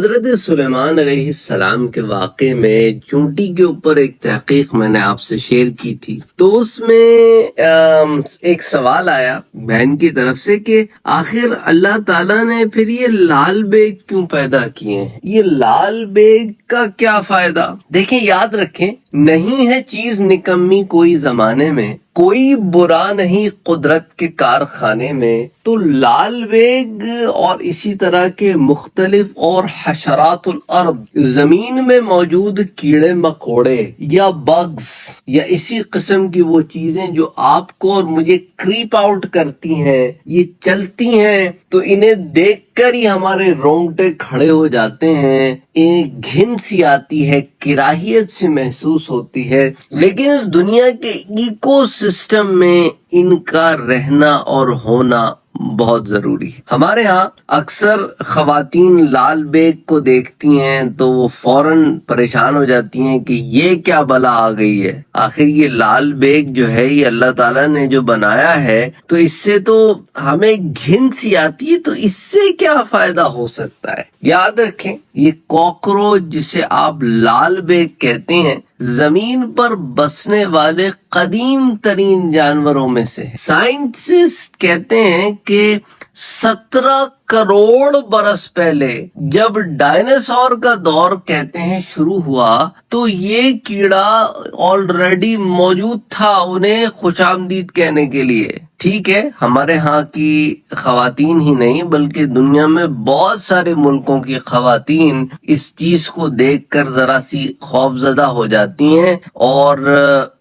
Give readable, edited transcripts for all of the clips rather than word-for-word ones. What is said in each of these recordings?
حضرت سلیمان علیہ السلام کے واقعے میں چونٹی کے اوپر ایک تحقیق میں نے آپ سے شیئر کی تھی، تو اس میں ایک سوال آیا بہن کی طرف سے کہ آخر اللہ تعالیٰ نے پھر یہ لال بیگ کیوں پیدا کیے ہیں؟ یہ لال بیگ کا کیا فائدہ؟ دیکھیں، یاد رکھیں، نہیں ہے چیز نکمی کوئی زمانے میں، کوئی برا نہیں قدرت کے کارخانے میں، تو لال بیگ اور اسی طرح کے مختلف اور حشرات الارض، زمین میں موجود کیڑے مکوڑے یا بگز یا اسی قسم کی وہ چیزیں جو آپ کو اور مجھے کریپ آؤٹ کرتی ہیں، یہ چلتی ہیں تو انہیں دیکھ کر ہی ہمارے رونگٹے کھڑے ہو جاتے ہیں، ایک گھن سی آتی ہے، کراہیت سے محسوس ہوتی ہے، لیکن اس دنیا کے ایکو سسٹم میں ان کا رہنا اور ہونا بہت ضروری ہے۔ ہمارے ہاں اکثر خواتین لال بیگ کو دیکھتی ہیں تو وہ فوراً پریشان ہو جاتی ہیں کہ یہ کیا بلا آ گئی ہے، آخر یہ لال بیگ جو ہے یہ اللہ تعالیٰ نے جو بنایا ہے تو اس سے تو ہمیں گھن سی آتی ہے، تو اس سے کیا فائدہ ہو سکتا ہے؟ یاد رکھیں، یہ کاکروچ جسے آپ لال بیگ کہتے ہیں زمین پر بسنے والے قدیم ترین جانوروں میں سے ہے۔ سائنٹسٹ کہتے ہیں کہ 17 کروڑ برس پہلے جب ڈائناسور کا دور کہتے ہیں شروع ہوا تو یہ کیڑا آلریڈی موجود تھا انہیں خوش آمدید کہنے کے لیے۔ ٹھیک ہے، ہمارے ہاں کی خواتین ہی نہیں بلکہ دنیا میں بہت سارے ملکوں کی خواتین اس چیز کو دیکھ کر ذرا سی خوفزدہ ہو جاتی ہیں اور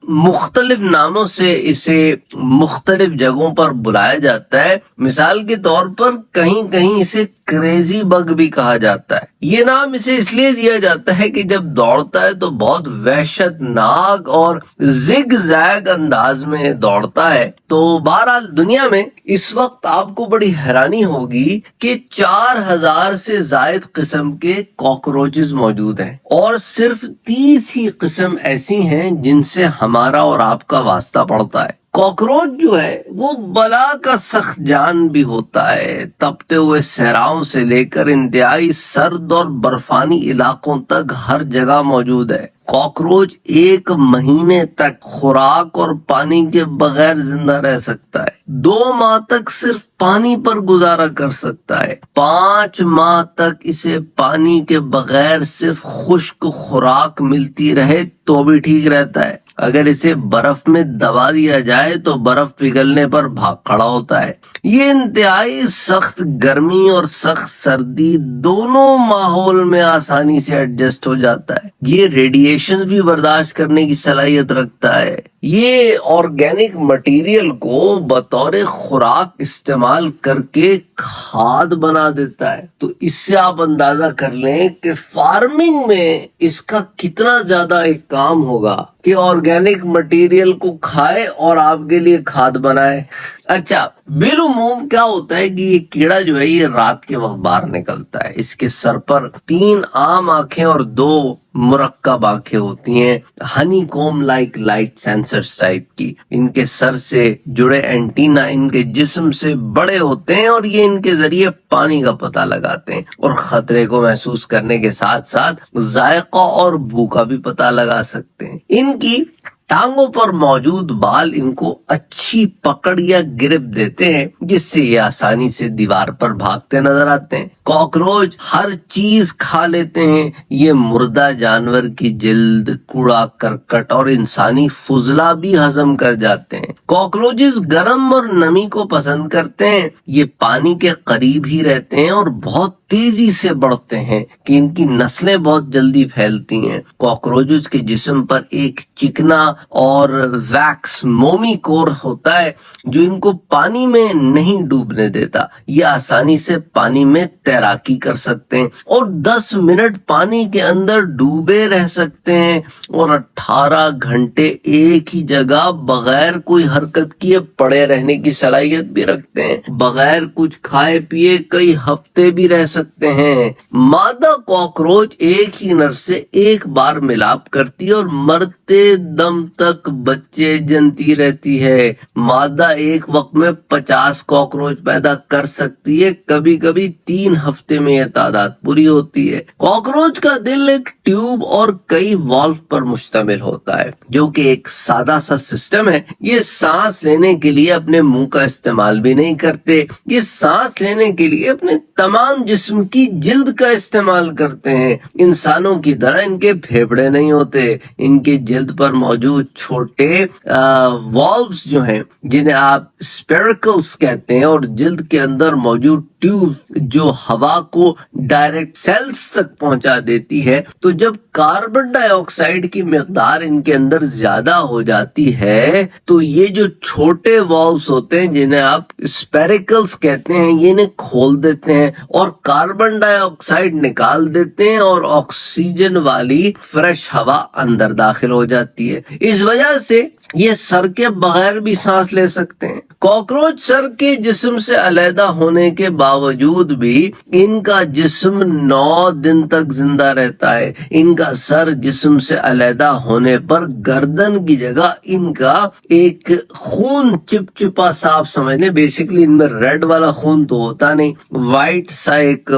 مختلف ناموں سے اسے مختلف جگہوں پر بلایا جاتا ہے۔ مثال کے طور پر کہیں کہیں اسے کریزی بگ بھی کہا جاتا ہے۔ یہ نام اسے اس لیے دیا جاتا ہے کہ جب دوڑتا ہے تو بہت وحشت ناک اور زگ زیگ انداز میں دوڑتا ہے۔ تو بہرحال دنیا میں اس وقت آپ کو بڑی حیرانی ہوگی کہ 4000 سے زائد قسم کے کاکروچز موجود ہیں اور صرف 30 ہی قسم ایسی ہیں جن سے ہمارا اور آپ کا واسطہ پڑتا ہے۔ کاکروچ جو ہے وہ بلا کا سخت جان بھی ہوتا ہے، تپتے ہوئے صحراؤں سے لے کر انتہائی سرد اور برفانی علاقوں تک ہر جگہ موجود ہے۔ کاکروچ 1 مہینے تک خوراک اور پانی کے بغیر زندہ رہ سکتا ہے، 2 ماہ تک صرف پانی پر گزارا کر سکتا ہے، 5 ماہ تک اسے پانی کے بغیر صرف خشک خوراک ملتی رہے تو بھی ٹھیک رہتا ہے۔ اگر اسے برف میں دبا دیا جائے تو برف پگھلنے پر بھاگ کھڑا ہوتا ہے۔ یہ انتہائی سخت گرمی اور سخت سردی دونوں ماحول میں آسانی سے ایڈجسٹ ہو جاتا ہے۔ یہ ریڈیشن بھی برداشت کرنے کی صلاحیت رکھتا ہے۔ یہ آرگینک مٹیریل کو بطور خوراک استعمال کر کے کھاد بنا دیتا ہے۔ تو اس سے آپ اندازہ کر لیں کہ فارمنگ میں اس کا کتنا زیادہ ایک کام ہوگا کہ آرگینک مٹیریل کو کھائے اور آپ کے لیے کھاد بنائے۔ اچھا، بالعموم کیا ہوتا ہے کہ یہ کیڑا جو ہے یہ رات کے وقت باہر نکلتا ہے۔ اس کے سر پر 3 عام آنکھیں اور 2 مرکب آنکھیں ہوتی ہیں، ہنی کوم لائک لائٹ سینسرز ٹائپ کی۔ ان کے سر سے جڑے اینٹینا ان کے جسم سے بڑے ہوتے ہیں اور یہ ان کے ذریعے پانی کا پتہ لگاتے ہیں اور خطرے کو محسوس کرنے کے ساتھ ساتھ ذائقہ اور بو کا بھی پتہ لگا سکتے ہیں۔ ان کی ٹانگوں پر موجود بال ان کو اچھی پکڑ یا گرپ دیتے ہیں جس سے یہ آسانی سے دیوار پر بھاگتے نظر آتے ہیں۔ کاکروچ ہر چیز کھا لیتے ہیں، یہ مردہ جانور کی جلد، کوڑا کرکٹ اور انسانی فضلہ بھی ہضم کر جاتے ہیں۔ کاکروچز گرم اور نمی کو پسند کرتے ہیں، یہ پانی کے قریب ہی رہتے ہیں اور بہت تیزی سے بڑھتے ہیں کہ ان کی نسلیں بہت جلدی پھیلتی ہیں۔ کاکروچز کے جسم پر ایک چکنا اور ویکس مومی کور ہوتا ہے جو ان کو پانی میں نہیں ڈوبنے دیتا۔ یہ آسانی سے پانی میں تیراکی کر سکتے ہیں اور 10 منٹ پانی کے اندر ڈوبے رہ سکتے ہیں اور 18 گھنٹے ایک ہی جگہ بغیر کوئی حرکت کیے پڑے رہنے کی صلاحیت بھی رکھتے ہیں۔ بغیر کچھ کھائے پیے کئی ہفتے بھی رہ سکتے ہیں۔ مادہ کاکروچ ایک ہی نر سے ایک بار ملاپ کرتی ہے اور مرتے مرتے دم تک بچے جنتی رہتی ہے. مادہ ایک وقت میں 50 کاکروچ پیدا کر سکتی ہے، کبھی کبھی 3 ہفتے میں یہ تعداد پوری ہوتی ہے. کاکروچ کا دل ایک ٹیوب اور کئی والو پر مشتمل ہوتا ہے، جو کہ ایک سادہ سا سسٹم ہے. یہ سانس لینے کے لیے اپنے منہ کا استعمال بھی نہیں کرتے، یہ سانس لینے کے لیے اپنے تمام جسم کی جلد کا استعمال کرتے ہیں. انسانوں کی طرح ان کے پھیپھڑے نہیں ہوتے. ان کے جلد پر موجود چھوٹے والوز جو ہیں، جنہیں آپ اسپیرکلز کہتے ہیں، اور جلد کے اندر موجود ٹیوب جو ہوا کو ڈائریکٹ سیلز تک پہنچا دیتی ہے. تو جب کاربن ڈائی آکسائڈ کی مقدار ان کے اندر زیادہ ہو جاتی ہے تو یہ جو چھوٹے والوز ہوتے ہیں جنہیں آپ اسپیرکلز کہتے ہیں، یہ انہیں کھول دیتے ہیں اور کاربن ڈائی آکسائڈ نکال دیتے ہیں اور آکسیجن والی فریش ہوا اندر داخل ہو جاتی ہے. اس وجہ سے یہ سر کے بغیر بھی سانس لے سکتے ہیں. کاکروچ سر کے جسم سے علیحدہ ہونے کے باوجود بھی ان کا جسم 9 دن تک زندہ رہتا ہے. ان کا سر جسم سے علیحدہ ہونے پر گردن کی جگہ ان کا ایک خون چپچپا سا آپ سمجھ لیں، بیسیکلی ان میں ریڈ والا خون تو ہوتا نہیں، وائٹ سا ایک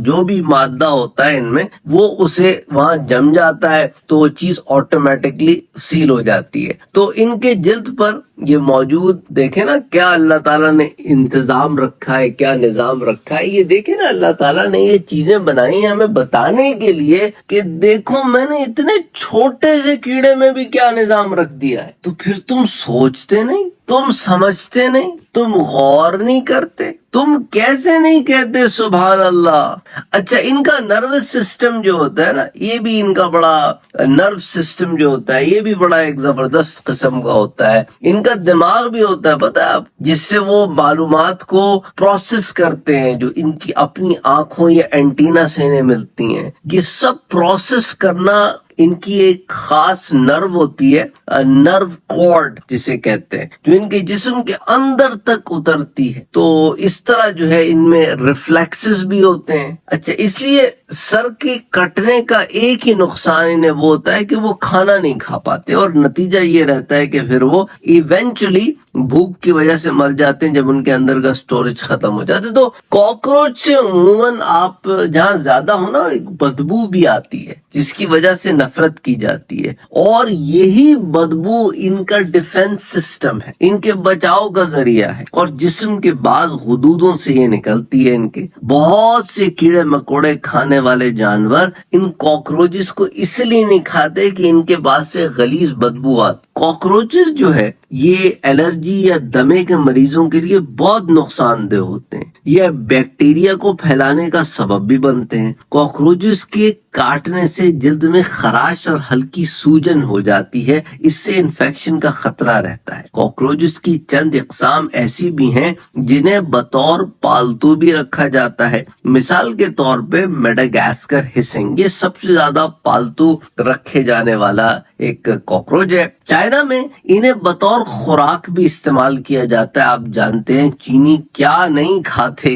جو بھی مادہ ہوتا ہے ان میں، وہ اسے وہاں جم جاتا ہے تو وہ چیز آٹومیٹکلی سیل ہو جاتی ہے. تو ان کے جلد پر یہ موجود دیکھیں نا کیا اللہ تعالیٰ نے انتظام رکھا ہے، کیا نظام رکھا ہے. یہ دیکھیں نا اللہ تعالیٰ نے یہ چیزیں بنائی ہیں ہمیں بتانے کے لیے کہ دیکھو میں نے اتنے چھوٹے سے کیڑے میں بھی کیا نظام رکھ دیا ہے. تو پھر تم سوچتے نہیں، تم سمجھتے نہیں، تم غور نہیں کرتے، تم کیسے نہیں کہتے سبحان اللہ. اچھا، ان کا نروس سسٹم جو ہوتا ہے نا، یہ بھی ان کا بڑا نرو سسٹم جو ہوتا ہے یہ بھی بڑا ایک زبردست قسم کا ہوتا ہے. ان کا دماغ بھی ہوتا ہے پتہ ہے آپ، جس سے وہ معلومات کو پروسیس کرتے ہیں جو ان کی اپنی آنکھوں یا اینٹینا سے انہیں ملتی ہیں. یہ سب پروسیس کرنا ان کی ایک خاص نرو ہوتی ہے، نرو کارڈ جسے کہتے ہیں، جو ان کے جسم کے اندر تک اترتی ہے. تو اس طرح جو ہے ان میں ریفلیکسز بھی ہوتے ہیں. اچھا، اس لیے سر کے کٹنے کا ایک ہی نقصان انہیں وہ ہوتا ہے کہ وہ کھانا نہیں کھا پاتے، اور نتیجہ یہ رہتا ہے کہ پھر وہ ایونچولی بھوک کی وجہ سے مر جاتے ہیں جب ان کے اندر کا سٹوریج ختم ہو جاتا ہے. تو کاکروچ سے عموماً آپ جہاں زیادہ ہو نا، ایک بدبو بھی آتی ہے جس کی وجہ سے نفرت کی جاتی ہے، اور یہی بدبو ان کا ڈیفنس سسٹم ہے، ان کے بچاؤ کا ذریعہ ہے. اور جسم کے بعض حدودوں سے یہ نکلتی ہے. ان کے بہت سے کیڑے مکوڑے کھانے والے جانور ان کاکروچز کو اس لیے نہیں کھاتے کہ ان کے بعد سے غلیظ بدبو آتی. کاکروچز جو ہے یہ الرجی یا دمے کے مریضوں کے لیے بہت نقصان دہ ہوتے ہیں. یہ بیکٹیریا کو پھیلانے کا سبب بھی بنتے ہیں. کاکروچز کے کاٹنے سے جلد میں خراش اور ہلکی سوجن ہو جاتی ہے، اس سے انفیکشن کا خطرہ رہتا ہے. کاکروچز کی چند اقسام ایسی بھی ہیں جنہیں بطور پالتو بھی رکھا جاتا ہے. مثال کے طور پہ میڈاگاسکر ہسنگ، یہ سب سے زیادہ پالتو رکھے جانے والا ایک کاکروچ ہے. چائنا میں انہیں بطور خوراک بھی استعمال کیا جاتا ہے. آپ جانتے ہیں چینی کیا نہیں کھاتے،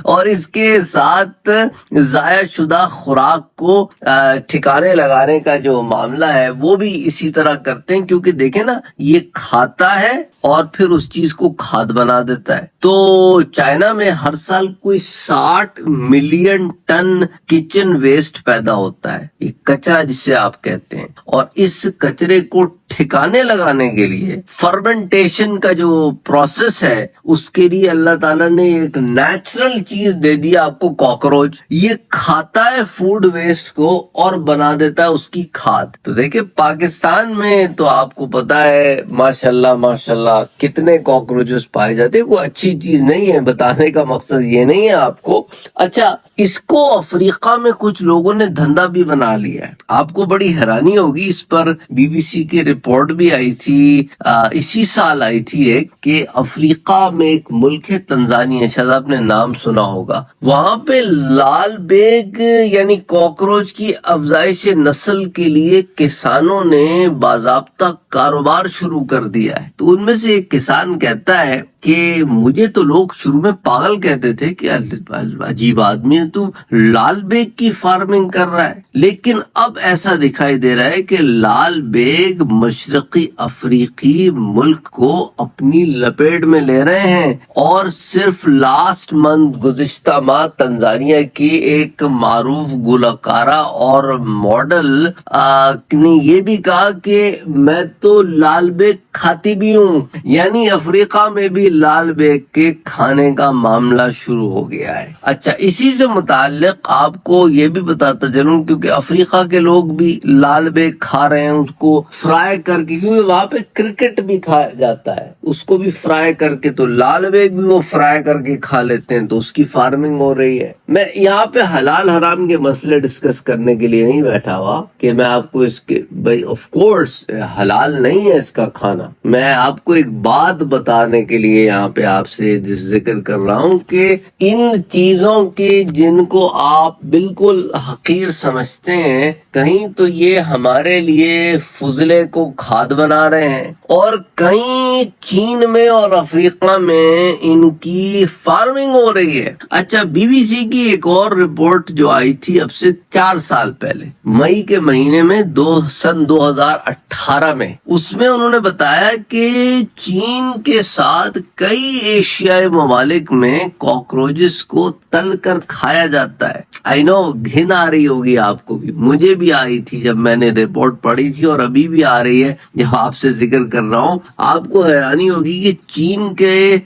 اور اس کے ساتھ ضائع شدہ خوراک کو ٹھکانے لگانے کا جو معاملہ ہے وہ بھی اسی طرح کرتے ہیں، کیونکہ دیکھیں نا یہ کھاتا ہے اور پھر اس چیز کو کھاد بنا دیتا ہے. تو چائنا میں ہر سال کوئی 60 ملین ٹن کچن ویسٹ پیدا ہوتا ہے، یہ کچرا جسے آپ کہتے ہیں. اور اس کچرے کو ٹھکانے لگانے کے لیے فرمنٹیشن کا جو پروسیس ہے، اس کے لیے اللہ تعالیٰ نے ایک نیچرل چیز دے دیا آپ کو، کاکروچ. یہ کھاتا ہے فوڈ ویسٹ کو اور بنا دیتا ہے اس کی کھاد. تو دیکھیں پاکستان میں تو آپ کو پتا ہے ماشاءاللہ ماشاءاللہ کتنے کاکروچز پائے جاتے ہیں. کوئی اچھی چیز نہیں ہے، بتانے کا مقصد یہ نہیں ہے آپ کو. اچھا، اس کو افریقہ میں کچھ لوگوں نے دھندا بھی بنا لیا ہے. آپ کو بڑی حیرانی ہوگی، اس پر بی بی سی کی رپورٹ بھی آئی تھی، اسی سال آئی تھی ایک، کہ افریقہ میں ایک ملک ہے تنزانیہ، شاید آپ نے نام سنا ہوگا. وہاں پہ لال بیگ یعنی کاکروچ کی افزائش نسل کے لیے کسانوں نے باضابطہ کاروبار شروع کر دیا ہے. تو ان میں سے ایک کسان کہتا ہے کہ مجھے تو لوگ شروع میں پاگل کہتے تھے کہ عجیب آدمی ہے تو، لال بیگ کی فارمنگ کر رہا ہے، لیکن اب ایسا دکھائی دے رہا ہے کہ لال بیگ مشرقی افریقی ملک کو اپنی لپیٹ میں لے رہے ہیں، اور صرف لاسٹ منتھ گزشتہ ماہ تنزانیہ کی ایک معروف گلوکارہ اور ماڈل نے یہ بھی کہا کہ میں تو لال بیگ کھاتی بھی ہوں، یعنی افریقہ میں بھی لال بیگ کے کھانے کا معاملہ شروع ہو گیا ہے۔ اچھا، اسی سے متعلق آپ کو یہ بھی بتاتا چلوں، کیونکہ افریقہ کے لوگ بھی لال بیگ کھا رہے ہیں، اس کو فرائی کر کے، کیونکہ وہاں پہ کرکٹ بھی کھایا جاتا ہے، اس کو بھی فرائی کر کے، تو لال بیگ بھی وہ فرائی کر کے کھا لیتے ہیں، تو اس کی فارمنگ ہو رہی ہے۔ میں یہاں پہ حلال حرام کے مسئلے ڈسکس کرنے کے لیے نہیں بیٹھا ہوا کہ میں آپ کو اس کے، بھائی آف کورس حلال نہیں ہے اس کا کھانا، میں آپ کو ایک بات بتانے کے لیے یہاں پہ آپ سے ذکر کر رہا ہوں کہ ان چیزوں کی جن کو آپ بالکل حقیر سمجھتے ہیں، کہیں تو یہ ہمارے لیے فضلے کو کھاد بنا رہے ہیں، اور کہیں چین میں اور افریقہ میں ان کی فارمنگ ہو رہی ہے۔ اچھا، بی بی سی کی ایک اور رپورٹ جو آئی تھی اب سے 4 سال پہلے، مئی کے مہینے میں سن 2018 میں، اس میں انہوں نے بتایا کہ چین کے ساتھ کئی ایشیائی ممالک میں کاکروچز کو تل کر کھایا جاتا ہے۔ آئی نو، گھن آ رہی ہوگی آپ کو بھی، مجھے بھی آئی تھی جب میں نے رپورٹ پڑھی تھی، اور ابھی بھی آ رہی ہے جب آپ سے ذکر کر رہا ہوں۔ آپ کو حیرانی ہوگی کہ چین کے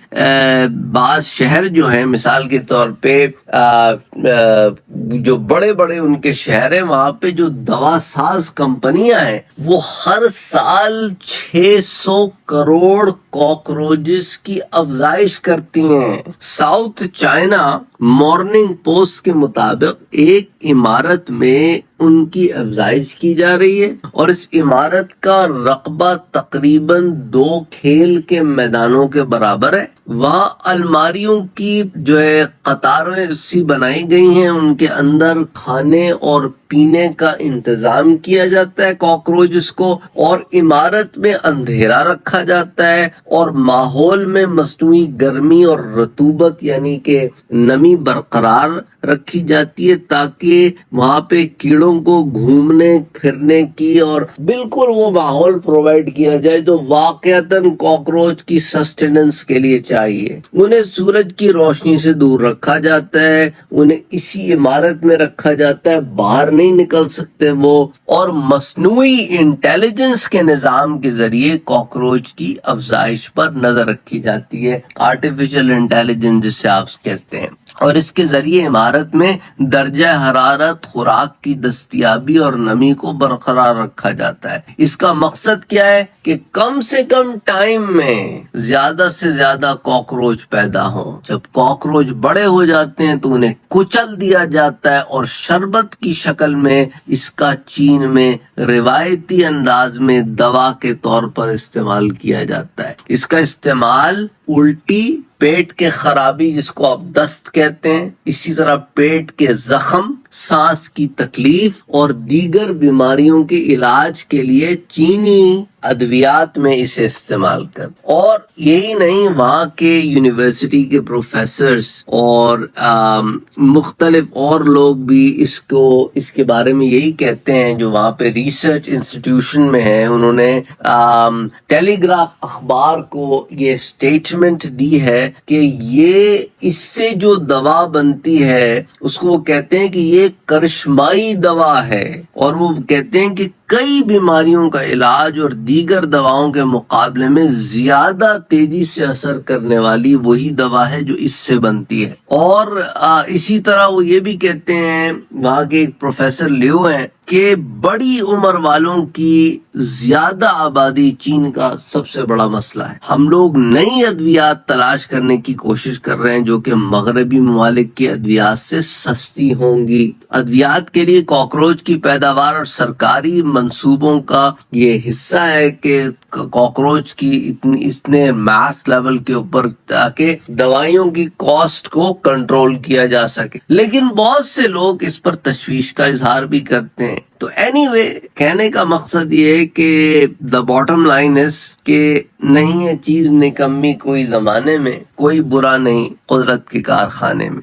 بعض شہر جو ہیں، مثال کے طور پہ جو بڑے بڑے ان کے شہر ہیں، وہاں پہ جو دوا ساز کمپنیاں ہیں، وہ ہر سال 600 کروڑ کاکروچز کی افزائش کرتی ہیں۔ ساؤتھ چائنا مارننگ پوسٹ کے مطابق ایک عمارت میں ان کی افزائش کی جا رہی ہے، اور اس عمارت کا رقبہ تقریباً 2 کھیل کے میدانوں کے برابر ہے۔ وہاں الماریوں کی جو ہے قطاریں سی بنائی گئی ہیں، ان کے اندر کھانے اور پینے کا انتظام کیا جاتا ہے کاکروچز کو، اور عمارت میں اندھیرا رکھا جاتا ہے، اور ماحول میں مصنوعی گرمی اور رطوبت یعنی کہ نمی برقرار رکھی جاتی ہے، تاکہ وہاں پہ کیڑوں کو گھومنے پھرنے کی اور بالکل وہ ماحول پرووائڈ کیا جائے جو واقعتاً کاکروچ کی سسٹیننس کے لیے چاہیے۔ انہیں سورج کی روشنی سے دور رکھا جاتا ہے، انہیں اسی عمارت میں رکھا جاتا ہے، باہر نہیں نکل سکتے وہ، اور مصنوعی انٹیلیجنس کے نظام کے ذریعے کاکروچ کی افزائش پر نظر رکھی جاتی ہے، آرٹیفیشل انٹیلیجنس جسے آپ کہتے ہیں، اور اس کے ذریعے عمارت میں درجہ حرارت، خوراک کی دستیابی اور نمی کو برقرار رکھا جاتا ہے۔ اس کا مقصد کیا ہے کہ کم سے کم ٹائم میں زیادہ سے زیادہ کاکروچ پیدا ہوں۔ جب کاکروچ بڑے ہو جاتے ہیں تو انہیں کچل دیا جاتا ہے، اور شربت کی شکل میں اس کا چین میں روایتی انداز میں دوا کے طور پر استعمال کیا جاتا ہے۔ اس کا استعمال الٹی، پیٹ کے خرابی جس کو آپ دست کہتے ہیں، اسی طرح پیٹ کے زخم، سانس کی تکلیف اور دیگر بیماریوں کے علاج کے لیے چینی ادویات میں اسے استعمال کر، اور یہی نہیں، وہاں کے یونیورسٹی کے پروفیسرز اور مختلف اور لوگ بھی اس کے بارے میں یہی کہتے ہیں، جو وہاں پہ ریسرچ انسٹیٹیوشن میں ہیں، انہوں نے ٹیلی گراف اخبار کو یہ اسٹیٹمنٹ دی ہے کہ یہ اس سے جو دوا بنتی ہے اس کو وہ کہتے ہیں کہ یہ کرشمائی دوا ہے، اور وہ کہتے ہیں کہ کئی بیماریوں کا علاج اور دیگر دواؤں کے مقابلے میں زیادہ تیزی سے اثر کرنے والی وہی دوا ہے جو اس سے بنتی ہے۔ اور اسی طرح وہ یہ بھی کہتے ہیں، وہاں کے ایک پروفیسر لیو ہیں، کہ بڑی عمر والوں کی زیادہ آبادی چین کا سب سے بڑا مسئلہ ہے۔ ہم لوگ نئی ادویات تلاش کرنے کی کوشش کر رہے ہیں جو کہ مغربی ممالک کی ادویات سے سستی ہوں گی۔ ادویات کے لیے کاکروچ کی پیداوار اور سرکاری منصوبوں کا یہ حصہ ہے کہ کاکروچ کی اتنے میس لیول کے اوپر تاکہ دوائیوں کی کاسٹ کو کنٹرول کیا جا سکے. لیکن بہت سے لوگ اس پر تشویش کا اظہار بھی کرتے ہیں. تو اینی وے کہنے کا مقصد یہ ہے کہ دا باٹم لائن از کہ نہیں ہے چیز نکمی کوئی زمانے میں، کوئی برا نہیں قدرت کے کارخانے میں.